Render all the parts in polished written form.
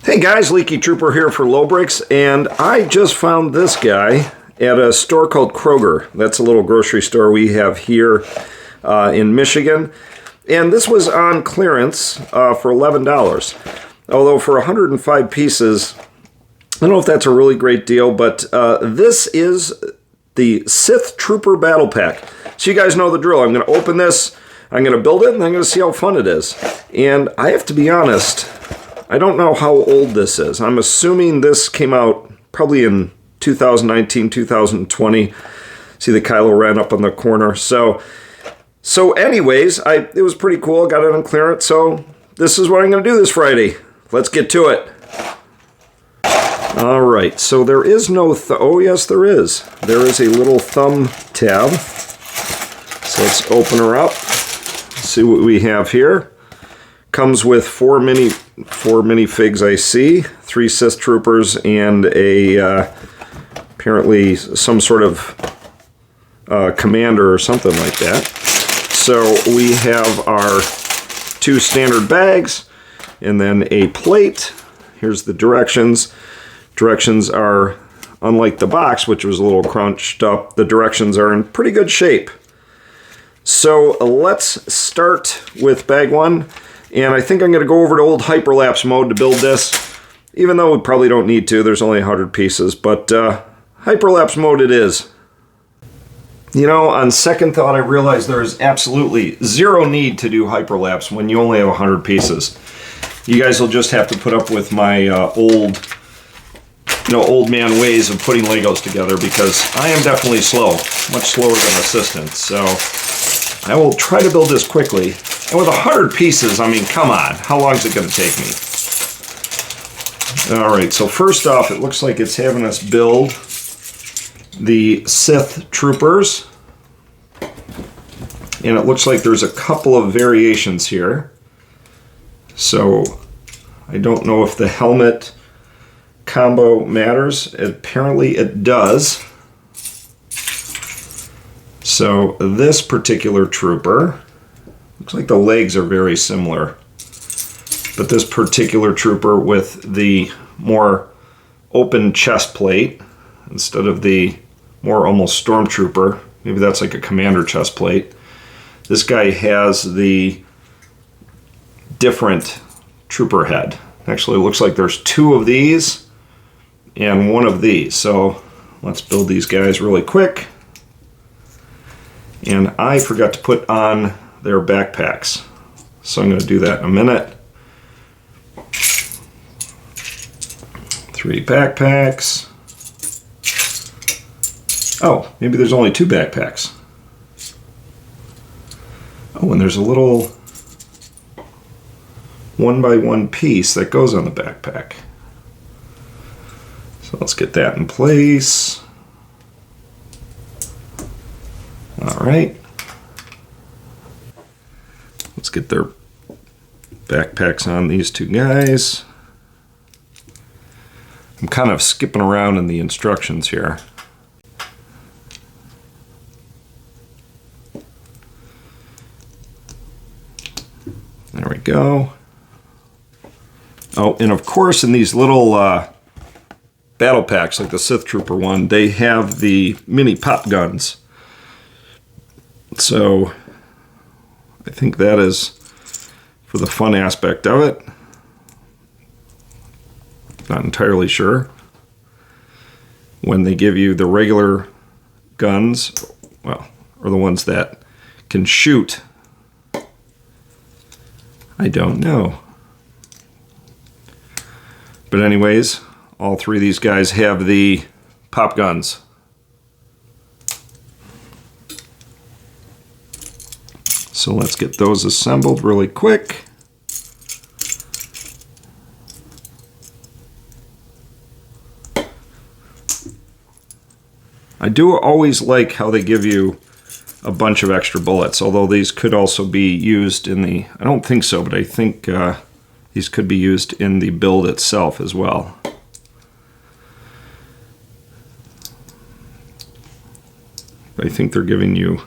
Hey guys, Leaky Trooper here for Low Bricks, and I just found this guy at a store called Kroger. That's a little grocery store we have here in Michigan. And this was on clearance for $11. Although for 105 pieces, I don't know if that's a really great deal, but this is the Sith Trooper Battle Pack. So you guys know the drill. I'm going to open this, I'm going to build it, and I'm going to see how fun it is. And I have to be honest, I don't know how old this is. I'm assuming this came out probably in 2019, 2020. See the Kylo Ren up on the corner. So anyways, it was pretty cool. Got it on clearance. So this is what I'm going to do this Friday. Let's get to it. All right. So there is no... oh, yes, there is. There is a little thumb tab. So let's open her up. See what we have here. Comes with four minifigs, I see, 3 Sith Troopers, and a apparently some sort of commander or something like that. So we have our 2 standard bags, and then a plate. Here's the directions. Directions are, unlike the box, which was a little crunched up, the directions are in pretty good shape. So let's start with bag 1. And I think I'm going to go over to old hyperlapse mode to build this, even though we probably don't need to. There's only 100 pieces, but hyperlapse mode it is. You know, on second thought, I realized there is absolutely zero need to do hyperlapse when you only have 100 pieces. You guys will just have to put up with my old man ways of putting Legos together, because I am definitely slow, much slower than Assistant. So I will try to build this quickly. And with 100 pieces, I mean, come on. How long is it going to take me? All right, so first off, it looks like it's having us build the Sith Troopers. And it looks like there's a couple of variations here. So I don't know if the helmet combo matters. Apparently it does. So this particular trooper... looks like the legs are very similar, but this particular trooper with the more open chest plate instead of the more almost stormtrooper, maybe that's like a commander chest plate. This guy has the different trooper head. Actually, it looks like there's 2 of these and 1 of these. So let's build these guys really quick. And I forgot to put on their backpacks, so I'm going to do that in a minute. 3 backpacks. Oh, maybe there's only 2 backpacks. Oh, and there's a little 1x1 piece that goes on the backpack. So let's get that in place. All right. Let's get their backpacks on these 2 guys. I'm kind of skipping around in the instructions here. There we go. Oh, and of course in these little battle packs, like the Sith Trooper one, they have the mini pop guns. So I think that is for the fun aspect of it. Not entirely sure. When they give you the regular guns, well, or the ones that can shoot, I don't know. But anyways, all 3 of these guys have the pop guns. So let's get those assembled really quick. I do always like how they give you a bunch of extra bullets, although these could also be used in the... I don't think so, but I think these could be used in the build itself as well. I think they're giving you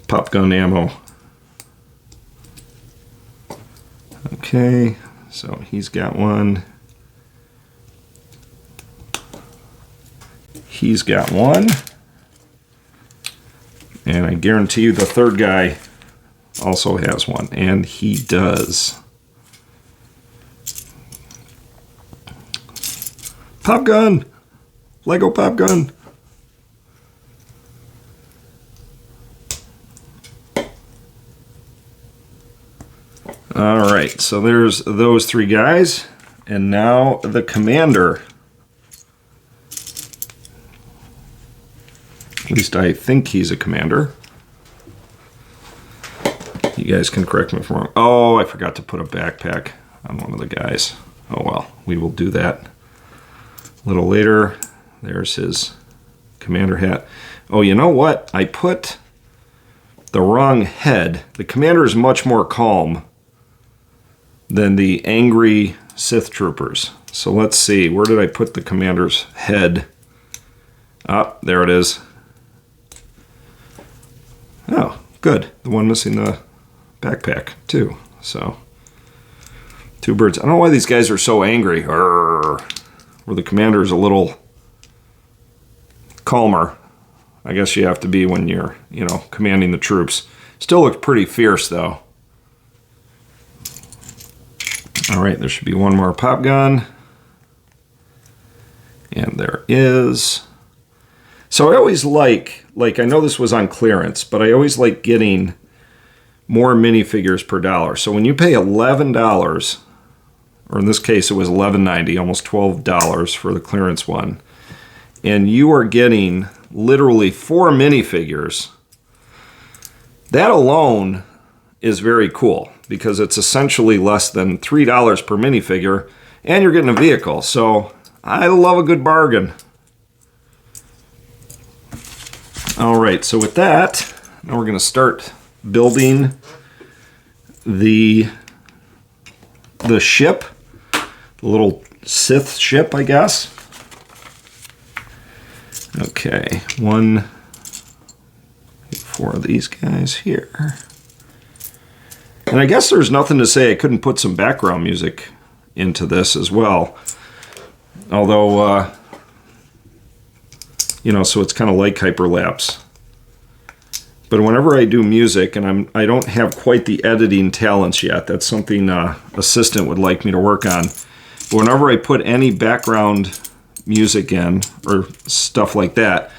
pop gun ammo. Okay, So he's got one. He's got one. And I guarantee you the third guy also has one. And he does. Pop gun! Lego pop gun! Alright, so there's those three guys. And now the commander. At least I think he's a commander. You guys can correct me if I'm wrong. Oh, I forgot to put a backpack on one of the guys. Oh well, we will do that a little later. There's his commander hat. Oh, you know what? I put the wrong head. The commander is much more calm than the angry Sith troopers. So let's see. Where did I put the commander's head? Ah, there it is. Oh, good. The one missing the backpack, too. So, two birds. I don't know why these guys are so angry. Arrgh. Where the commander is a little calmer. I guess you have to be when you're, you know, commanding the troops. Still looks pretty fierce, though. All right, there should be one more pop gun. And there is. So I always like I know this was on clearance, but I always like getting more minifigures per dollar. So when you pay $11, or in this case it was $11.90, almost $12 for the clearance one, and you are getting literally 4 minifigures, that alone is very cool because it's essentially less than $3 per minifigure, and you're getting a vehicle. So I love a good bargain. All right, so with that, now we're going to start building the ship, the little Sith ship, I guess. Okay, 4 of these guys here. And I guess there's nothing to say I couldn't put some background music into this as well. Although, you know, so it's kind of like hyperlapse. But whenever I do music, and I don't have quite the editing talents yet, that's something assistant would like me to work on. But whenever I put any background music in, or stuff like that,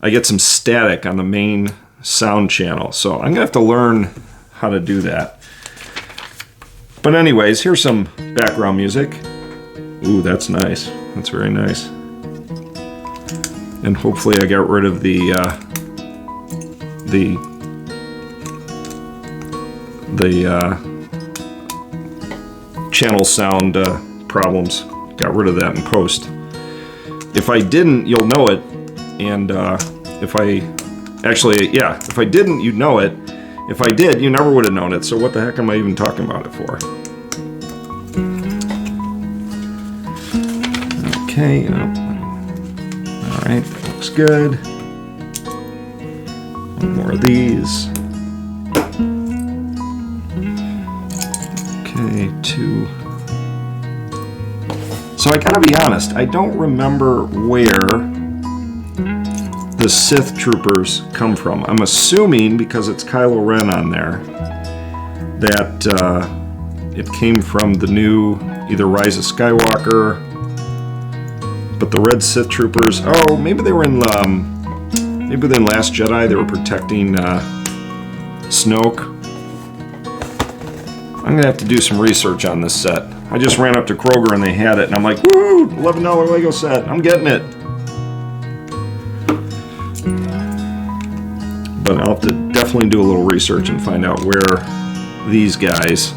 I get some static on the main sound channel. So I'm going to have to learn how to do that. But anyways, here's some background music. Ooh, that's nice. That's very nice. And hopefully I got rid of the channel sound problems. Got rid of that in post. If I didn't, you'll know it. And if I didn't, you'd know it. If I did, you never would have known it. So what the heck am I even talking about it for? Okay. All right, that looks good. One more of these. Okay, 2. So I gotta be honest, I don't remember where the Sith troopers come from. I'm assuming, because it's Kylo Ren on there, that it came from the new either Rise of Skywalker, but the red Sith troopers, oh, maybe they were in maybe in Last Jedi they were protecting Snoke. I'm gonna have to do some research on this set. I just ran up to Kroger and they had it, and I'm like, woo, $11 Lego set, I'm getting it. But I'll have to definitely do a little research and find out where these guys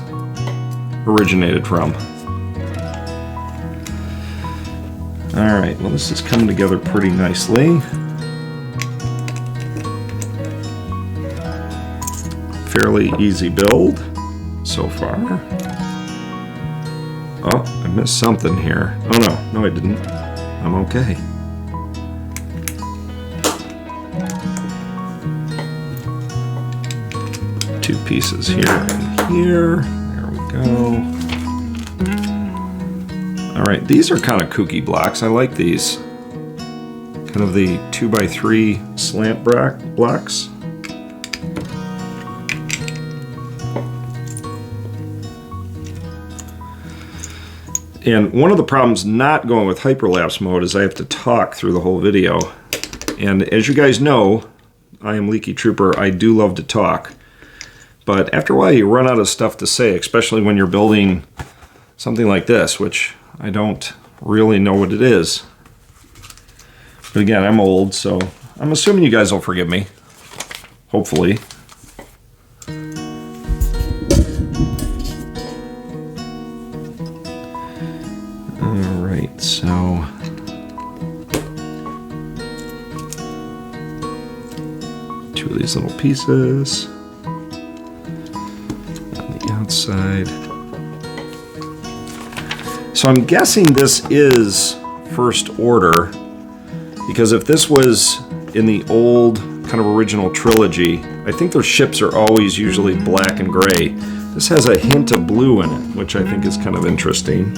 originated from. Alright, well this is coming together pretty nicely. Fairly easy build so far. Oh, I missed something here. Oh no, I didn't. I'm okay. Two pieces here and here. There we go. Alright, these are kind of kooky blocks. I like these. Kind of the 2x3 slant blocks. And one of the problems not going with hyperlapse mode is I have to talk through the whole video. And as you guys know, I am Leaky Trooper. I do love to talk. But after a while you run out of stuff to say, especially when you're building something like this, which I don't really know what it is. But again, I'm old, so I'm assuming you guys will forgive me. Hopefully. Alright, so... two of these little pieces. On the outside. So I'm guessing this is first order, because if this was in the old kind of original trilogy, I think their ships are always usually black and gray. This has a hint of blue in it, which I think is kind of interesting.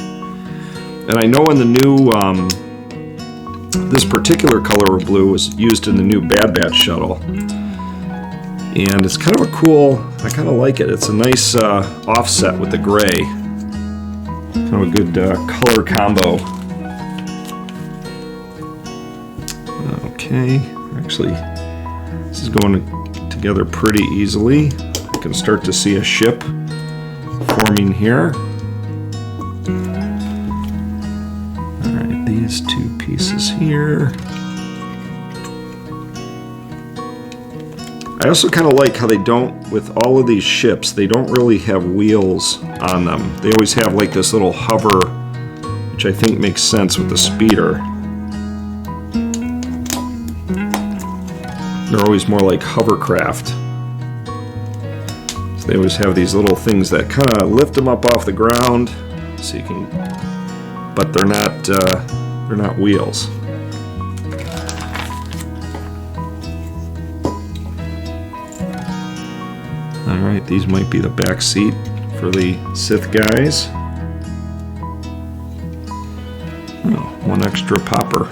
And I know in the new, this particular color of blue was used in the new Bad Batch shuttle. And it's kind of a cool, I kind of like it. It's a nice offset with the gray. Kind of a good color combo. Okay, actually, this is going together pretty easily. I can start to see a ship forming here. Alright, these two pieces here. I also kind of like how they don't, with all of these ships, they don't really have wheels on them. They always have like this little hover, which I think makes sense with the speeder. They're always more like hovercraft. So they always have these little things that kind of lift them up off the ground, so you can, but they're not wheels. Alright, these might be the back seat for the Sith guys. Oh, one extra popper.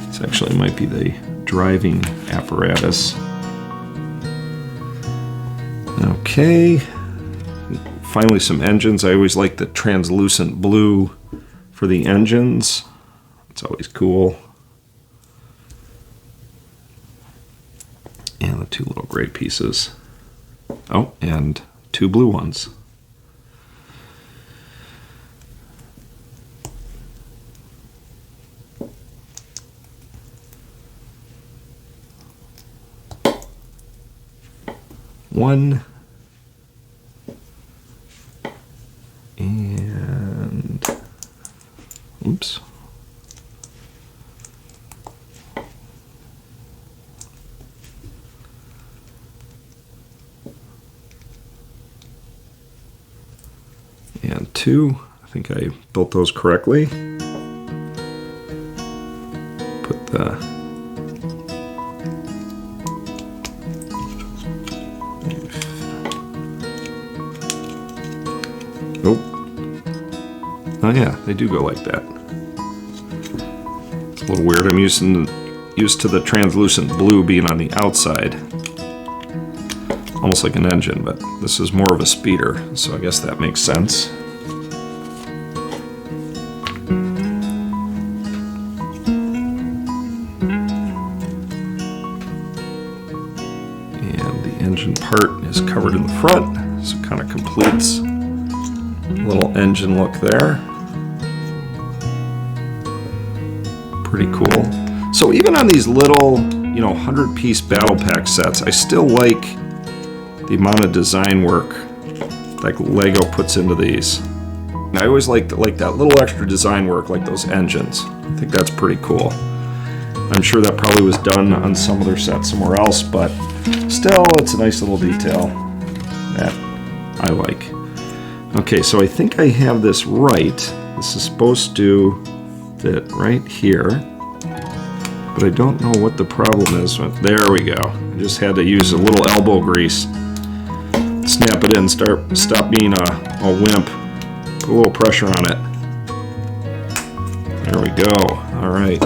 This actually might be the driving apparatus. Okay. Finally, some engines. I always like the translucent blue for the engines. It's always cool. And the two little gray pieces. Oh, and two blue ones. One. And, oops. And two. I think I built those correctly. Put the oh yeah, they do go like that. It's a little weird. I'm used to the translucent blue being on the outside. Almost like an engine, but this is more of a speeder, so I guess that makes sense. And the engine part is covered in the front, so it kind of completes a little engine look there. Pretty cool. So even on these little, 100-piece battle pack sets, I still like the amount of design work like Lego puts into these. And I always like that little extra design work, like those engines. I think that's pretty cool. I'm sure that probably was done on some other set somewhere else, but still, it's a nice little detail that I like. Okay, so I think I have this right. This is supposed to fit right here. But I don't know what the problem is. There we go. I just had to use a little elbow grease. Snap it in, stop being a wimp. Put a little pressure on it. There we go. All right.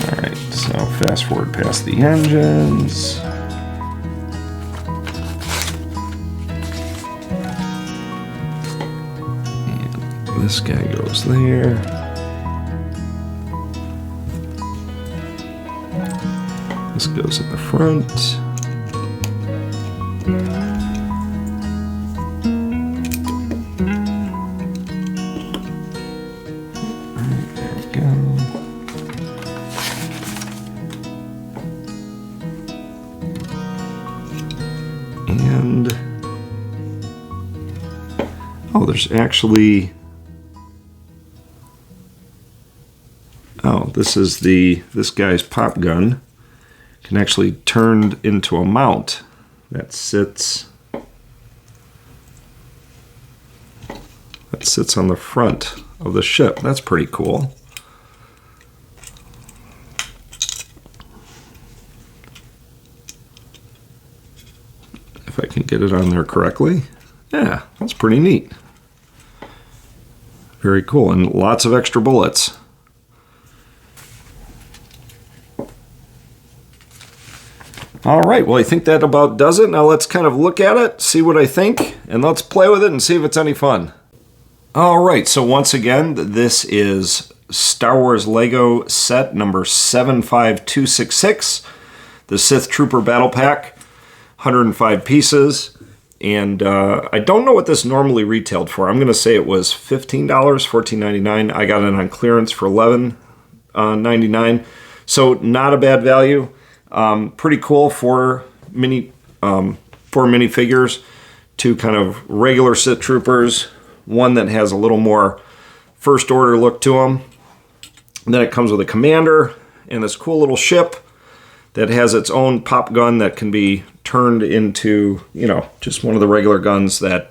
All right, so fast forward past the engines. And this guy goes there. This goes in the front. There we go. And oh, there's actually this is this guy's pop gun. Can actually turn into a mount that sits on the front of the ship. That's pretty cool. If I can get it on there correctly. Yeah, that's pretty neat. Very cool, and lots of extra bullets. All right, well, I think that about does it. Now let's kind of look at it, see what I think, and let's play with it and see if it's any fun. All right, so once again, this is Star Wars Lego set number 75266, the Sith Trooper Battle Pack, 105 pieces, and I don't know what this normally retailed for. I'm going to say it was $15, $14.99. I got it on clearance for $11.99, so not a bad value. Pretty cool for minifigures, two kind of regular Sith troopers, one that has a little more first order look to them. And then it comes with a commander and this cool little ship that has its own pop gun that can be turned into, you know, just one of the regular guns that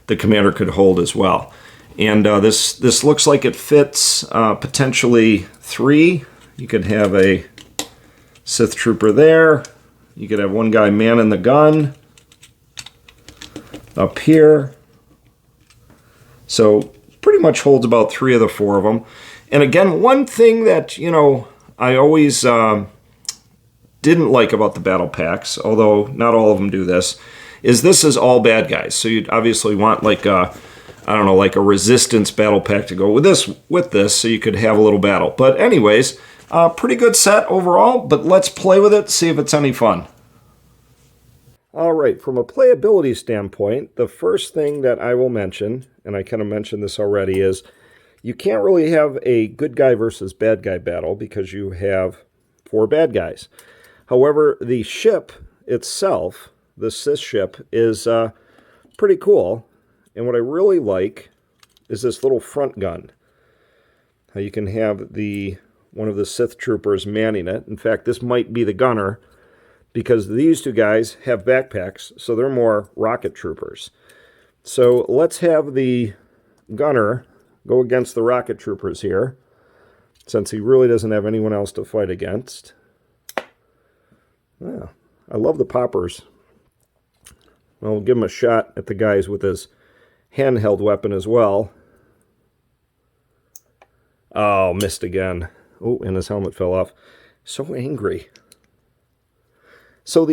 the commander could hold as well. And this looks like it fits potentially 3. You could have a Sith trooper there. You could have one guy manning the gun up here. So pretty much holds about 3 of the 4 of them. And again, one thing that, you know, I always didn't like about the battle packs, although not all of them do this is all bad guys. So you'd obviously want like a, I don't know, like a resistance battle pack to go with this, so you could have a little battle. But anyways, pretty good set overall, but let's play with it, see if it's any fun. All right, from a playability standpoint, the first thing that I will mention, and I kind of mentioned this already, is you can't really have a good guy versus bad guy battle because you have 4 bad guys. However, the ship itself, the Sith ship, is pretty cool. And what I really like is this little front gun. How you can have one of the Sith troopers manning it. In fact, this might be the gunner because these 2 guys have backpacks, so they're more rocket troopers. So let's have the gunner go against the rocket troopers here, since he really doesn't have anyone else to fight against. Yeah, I love the poppers. I'll give him a shot at the guys with his handheld weapon as well. Oh, missed again. Oh, and his helmet fell off. So angry. So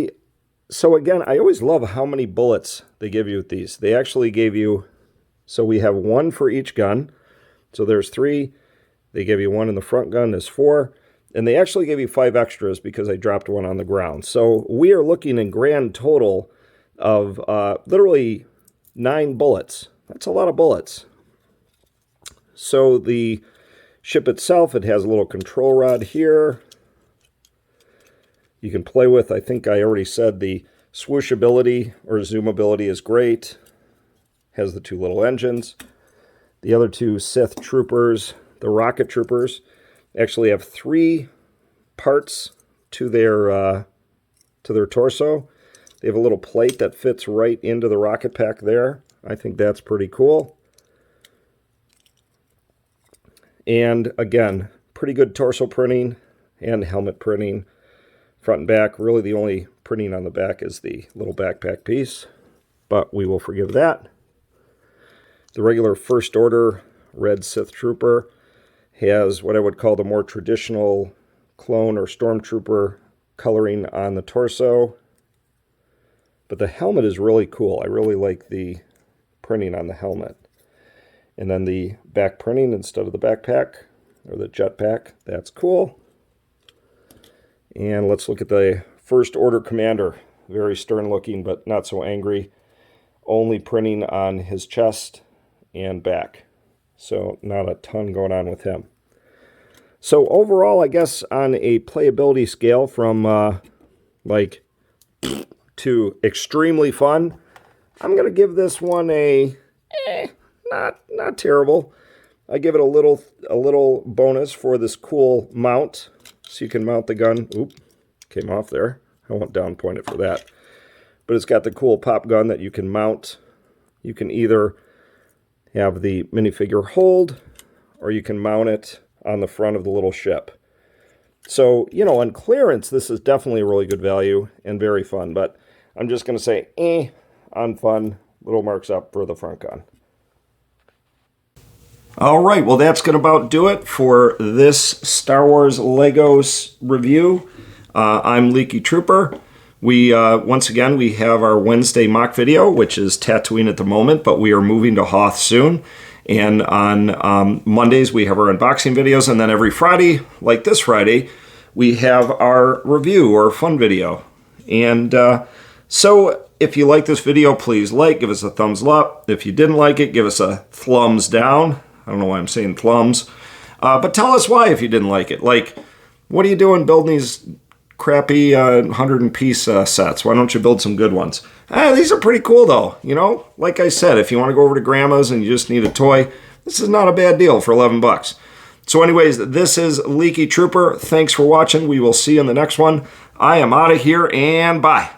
again, I always love how many bullets they give you with these. They actually gave you, so we have 1 for each gun. So there's 3. They give you 1 in the front gun, there's 4. And they actually gave you 5 extras because I dropped 1 on the ground. So we are looking in grand total of literally 9 bullets. That's a lot of bullets. So the ship itself, it has a little control rod here. You can play with, I think I already said the swooshability or zoomability is great. Has the 2 little engines. The other 2 Sith troopers, the rocket troopers, actually have 3 parts to their torso. They have a little plate that fits right into the rocket pack there. I think that's pretty cool. And again, pretty good torso printing and helmet printing. Front and back, really the only printing on the back is the little backpack piece, but we will forgive that. The regular First Order red Sith Trooper has what I would call the more traditional clone or stormtrooper coloring on the torso. But the helmet is really cool. I really like the printing on the helmet. And then the back printing instead of the backpack or the jetpack, that's cool. And let's look at the First Order Commander. Very stern looking, but not so angry. Only printing on his chest and back. So not a ton going on with him. So overall, I guess on a playability scale from like to extremely fun, I'm going to give this one a not terrible. I give it a little bonus for this cool mount. So you can mount the gun. Oop, came off there. I won't down point it for that. But it's got the cool pop gun that you can mount. You can either have the minifigure hold, or you can mount it on the front of the little ship. So, you know, on clearance, this is definitely a really good value and very fun. But I'm just going to say, on fun. Little marks up for the front gun. All right, well, that's going to about do it for this Star Wars Legos review. I'm Leaky Trooper. Once again, we have our Wednesday mock video, which is Tatooine at the moment, but we are moving to Hoth soon. And on Mondays, we have our unboxing videos. And then every Friday, like this Friday, we have our review or fun video. And so if you like this video, please give us a thumbs up. If you didn't like it, give us a thumbs down. I don't know why I'm saying thumbs. But tell us why if you didn't like it. Like, what are you doing building these crappy 100-piece sets? Why don't you build some good ones? These are pretty cool, though. You know, like I said, if you want to go over to Grandma's and you just need a toy, this is not a bad deal for 11 bucks. So anyways, this is Leaky Trooper. Thanks for watching. We will see you in the next one. I am out of here, and bye.